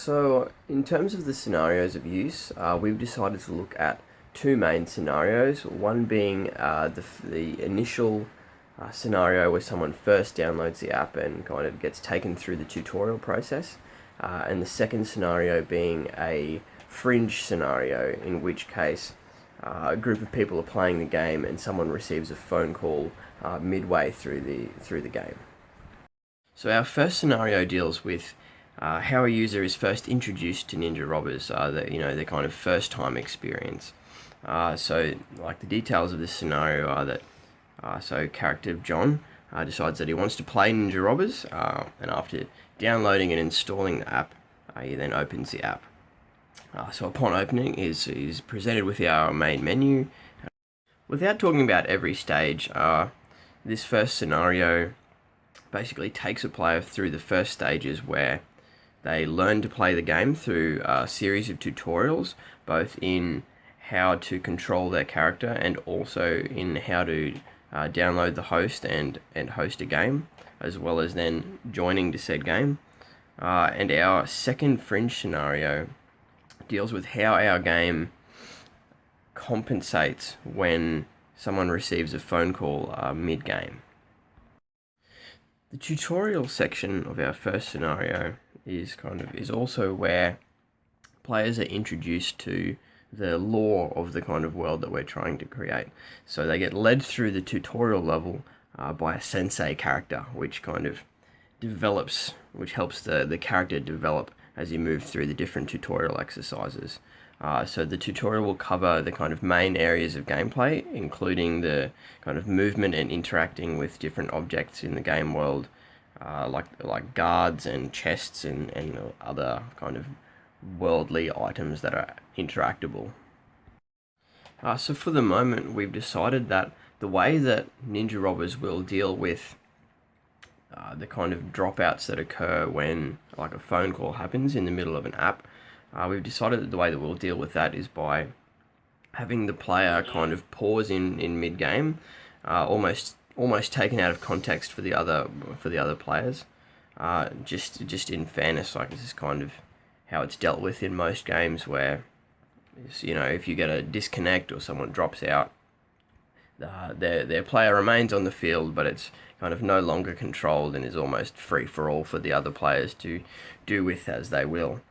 So, in terms of the scenarios of use, we've decided to look at two main scenarios. One being the initial scenario where someone first downloads the app and kind of gets taken through the tutorial process, and the second scenario being a fringe scenario, in which case a group of people are playing the game and someone receives a phone call midway through the game. So our first scenario deals with how a user is first introduced to Ninja Robbers, their kind of first time experience. The details of this scenario are that character John decides that he wants to play Ninja Robbers, and after downloading and installing the app, he then opens the app. So upon opening, is presented with our main menu. Without talking about every stage, this first scenario basically takes a player through the first stages where they learn to play the game through a series of tutorials, both in how to control their character and also in how to download the host and host a game, as well as then joining to said game. And our second fringe scenario deals with how our game compensates when someone receives a phone call mid-game. The tutorial section of our first scenario is also where players are introduced to the lore of the kind of world that we're trying to create. So they get led through the tutorial level by a sensei character, which kind of develops, which helps the character develop as you move through the different tutorial exercises. So the tutorial will cover the kind of main areas of gameplay, including the kind of movement and interacting with different objects in the game world, like guards and chests and other kind of worldly items that are interactable. So for the moment, we've decided that the way that Ninja Robbers will deal with the kind of dropouts that occur when like a phone call happens in the middle of an app, we've decided that the way that we'll deal with that is by having the player kind of pause in mid-game, almost taken out of context for the other players. Just in fairness, like this is kind of how it's dealt with in most games where, if you get a disconnect or someone drops out, their player remains on the field, but it's kind of no longer controlled and is almost free for all for the other players to do with as they will.